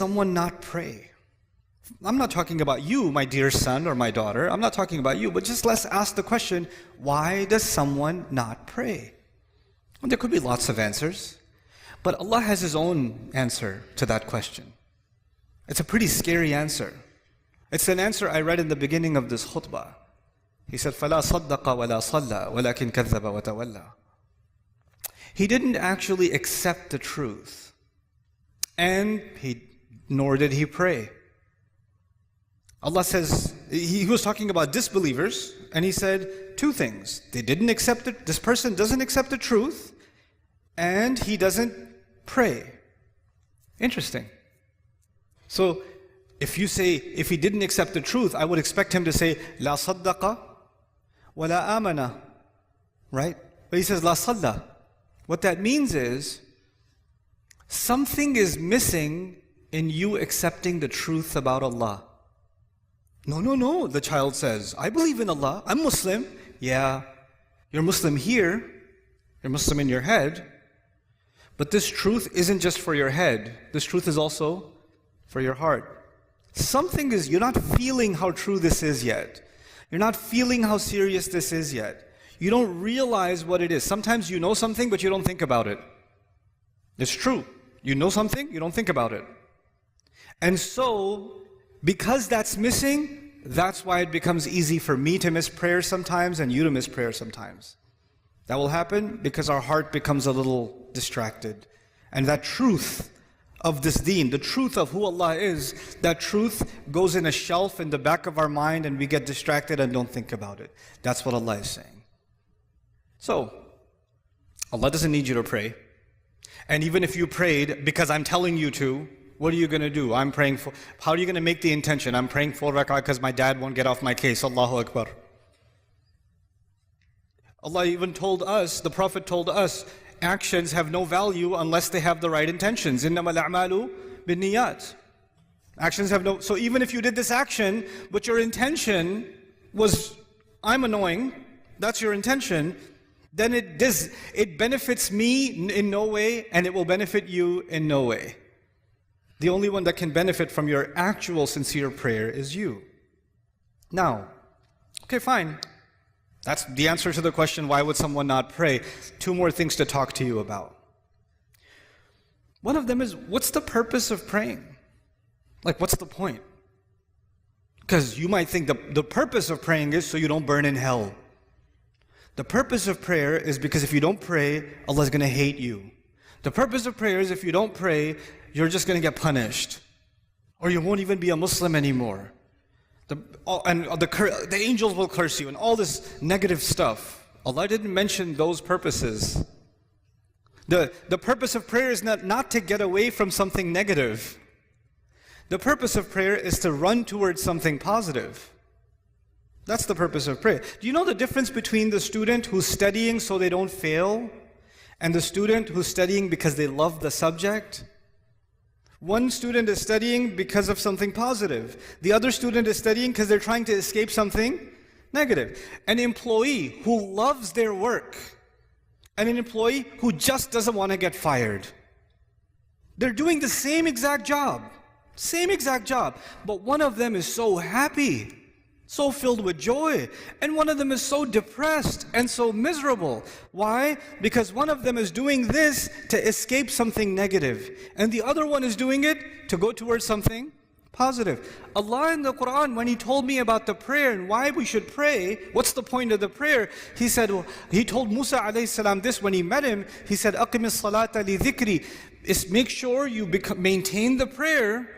someone not pray? I'm not talking about you, my dear son or my daughter. I'm not talking about you, but just let's ask the question, why does someone not pray? Well, there could be lots of answers, but Allah has His own answer to that question. It's a pretty scary answer. It's an answer I read in the beginning of this khutbah. He said, فَلَا صَدَّقَ وَلَا صَلَّى وَلَكِنْ كَذَّبَ وَتَوَلَّى. He didn't actually accept the truth, and nor did he pray. Allah says, He was talking about disbelievers, and He said two things. They didn't accept it. This person doesn't accept the truth, and he doesn't pray. Interesting. So, if you say, if he didn't accept the truth, I would expect him to say, La saddaqa wa la amana. Right? But he says, La salla. What that means is, something is missing in you accepting the truth about Allah. No, the child says, I believe in Allah, I'm Muslim. Yeah, you're Muslim here, you're Muslim in your head, but this truth isn't just for your head, this truth is also for your heart. Something is, you're not feeling how true this is yet. You're not feeling how serious this is yet. You don't realize what it is. Sometimes you know something, but you don't think about it. It's true. You know something, you don't think about it. And so, because that's missing, that's why it becomes easy for me to miss prayer sometimes and you to miss prayer sometimes. That will happen because our heart becomes a little distracted. And that truth of this deen, the truth of who Allah is, that truth goes in a shelf in the back of our mind and we get distracted and don't think about it. That's what Allah is saying. So, Allah doesn't need you to pray. And even if you prayed because I'm telling you to, what are you going to do? I'm praying for, how are you going to make the intention? I'm praying 4 rak'ah because my dad won't get off my case. Allahu Akbar. Allah even told us, the Prophet told us, actions have no value unless they have the right intentions. إِنَّمَا الْأَعْمَالُ بِالنِّيَّاتِ. Actions have no, so even if you did this action, but your intention was, I'm annoying, that's your intention, then it benefits me in no way and it will benefit you in no way. The only one that can benefit from your actual sincere prayer is you. Now, okay, fine. That's the answer to the question, why would someone not pray? 2 more things to talk to you about. One of them is, what's the purpose of praying? Like, what's the point? Because you might think the purpose of praying is so you don't burn in hell. The purpose of prayer is because if you don't pray, Allah is going to hate you. The purpose of prayer is if you don't pray, you're just going to get punished. Or you won't even be a Muslim anymore. The angels will curse you and all this negative stuff. Allah didn't mention those purposes. The purpose of prayer is not to get away from something negative. The purpose of prayer is to run towards something positive. That's the purpose of prayer. Do you know the difference between the student who's studying so they don't fail and the student who's studying because they love the subject? One student is studying because of something positive. The other student is studying because they're trying to escape something negative. An employee who loves their work and an employee who just doesn't want to get fired. They're doing the same exact job, but one of them is so happy, so filled with joy, and one of them is so depressed and so miserable. Why? Because one of them is doing this to escape something negative, and the other one is doing it to go towards something positive. Allah in the Quran, when He told me about the prayer and why we should pray, what's the point of the prayer? He said, He told Musa alayhi salam this when he met him. He said, أَقِمِ الصَّلَاةَ لِذِكْرِ. Is make sure you maintain the prayer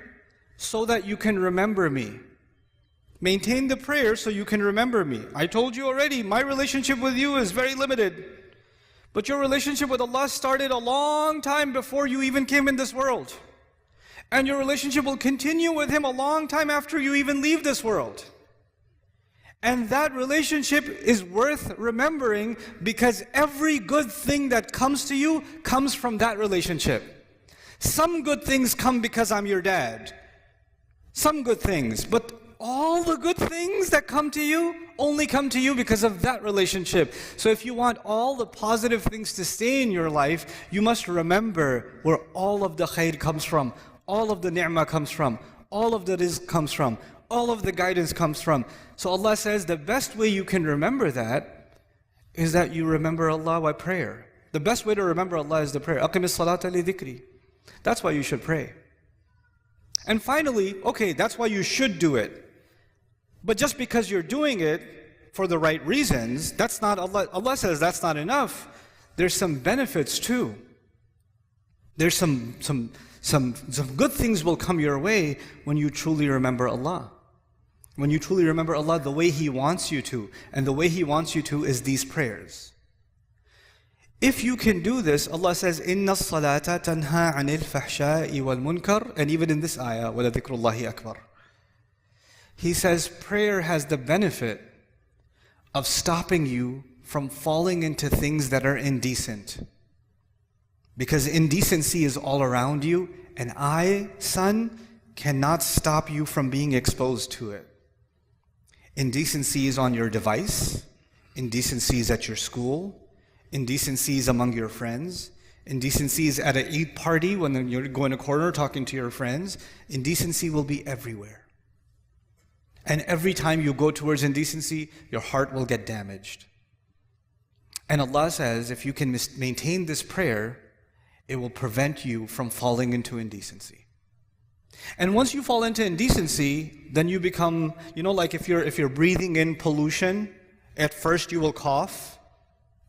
so that you can remember me. Maintain the prayer so you can remember me. I told you already, my relationship with you is very limited. But your relationship with Allah started a long time before you even came in this world. And your relationship will continue with Him a long time after you even leave this world. And that relationship is worth remembering because every good thing that comes to you comes from that relationship. Some good things come because I'm your dad. Some good things, but all the good things that come to you only come to you because of that relationship. So if you want all the positive things to stay in your life, you must remember where all of the khair comes from. all of the ni'mah comes from, all of the rizq comes from, all of the guidance comes from. So Allah says the best way you can remember that is that you remember Allah by prayer. The best way to remember Allah is the prayer. أَقِمِ الصَّلَاةَ لِذِكْرِي. That's why you should pray. And finally, okay, that's why you should do it. But just because you're doing it for the right reasons, that's not Allah. Allah says that's not enough. There's some benefits too. There's some good things will come your way when you truly remember Allah. When you truly remember Allah the way He wants you to. And the way He wants you to is these prayers. If you can do this, Allah says, إِنَّ الصَّلَاةَ تَنْهَى عَنِ الْفَحْشَاءِ وَالْمُنْكَرِ. And even in this ayah, وَلَذِكْرُ اللَّهِ أَكْبَرُ. He says prayer has the benefit of stopping you from falling into things that are indecent. Because indecency is all around you, and I, son, cannot stop you from being exposed to it. Indecency is on your device, indecency is at your school, indecency is among your friends, indecency is at an Eid party when you're going to a corner talking to your friends. Indecency will be everywhere. And every time you go towards indecency, your heart will get damaged. And Allah says, if you can maintain this prayer, it will prevent you from falling into indecency. And once you fall into indecency, then you become, like if you're breathing in pollution, at first you will cough,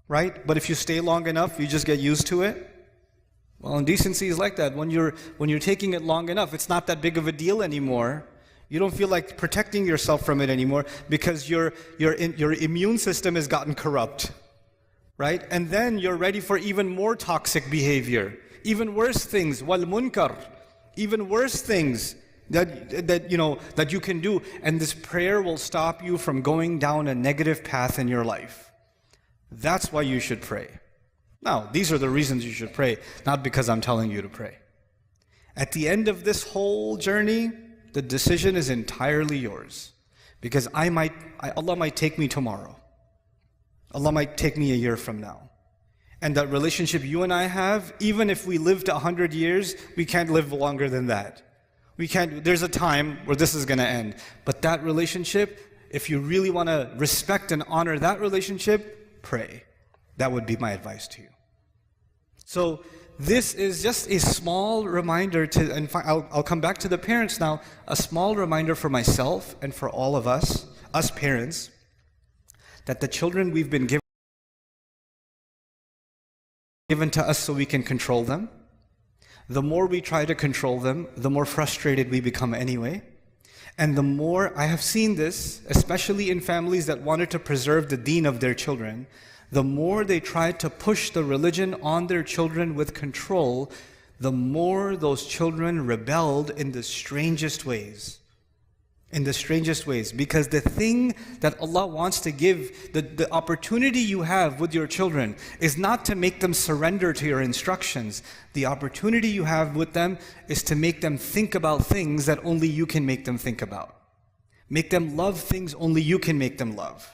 right? But if you stay long enough, you just get used to it. Well, indecency is like that. When you're taking it long enough, it's not that big of a deal anymore. You don't feel like protecting yourself from it anymore because your immune system has gotten corrupt, right? And then you're ready for even more toxic behavior, even worse things, wal munkar, even worse things that you can do. And this prayer will stop you from going down a negative path in your life. That's why you should pray. Now, these are the reasons you should pray, not because I'm telling you to pray. At the end of this whole journey, the decision is entirely yours. Because Allah might take me tomorrow. Allah might take me a year from now. And that relationship you and I have, even if we lived 100 years, we can't live longer than that. There's a time where this is going to end. But that relationship, if you really want to respect and honor that relationship, pray. That would be my advice to you. So this is just a small reminder and I'll come back to the parents now, a small reminder for myself and for all of us parents, that the children we've been given to us so we can control them. The more we try to control them, the more frustrated we become anyway. And the more, I have seen this, especially in families that wanted to preserve the deen of their children, the more they tried to push the religion on their children with control, the more those children rebelled in the strangest ways. In the strangest ways. Because the thing that Allah wants to give, the opportunity you have with your children is not to make them surrender to your instructions. The opportunity you have with them is to make them think about things that only you can make them think about. Make them love things only you can make them love.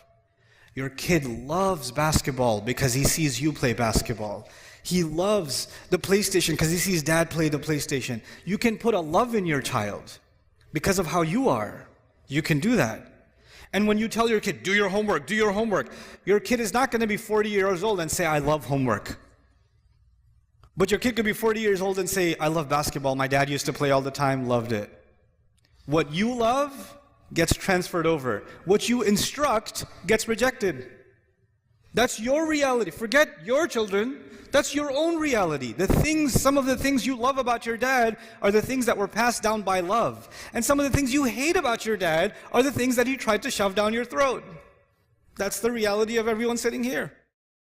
Your kid loves basketball because he sees you play basketball. He loves the PlayStation because he sees dad play the PlayStation. You can put a love in your child because of how you are. You can do that. And when you tell your kid, do your homework, your kid is not going to be 40 years old and say, I love homework. But your kid could be 40 years old and say, I love basketball. My dad used to play all the time, loved it. What you love gets transferred over. What you instruct gets rejected. That's your reality. Forget your children. That's your own reality. Some of the things you love about your dad are the things that were passed down by love. And some of the things you hate about your dad are the things that he tried to shove down your throat. That's the reality of everyone sitting here.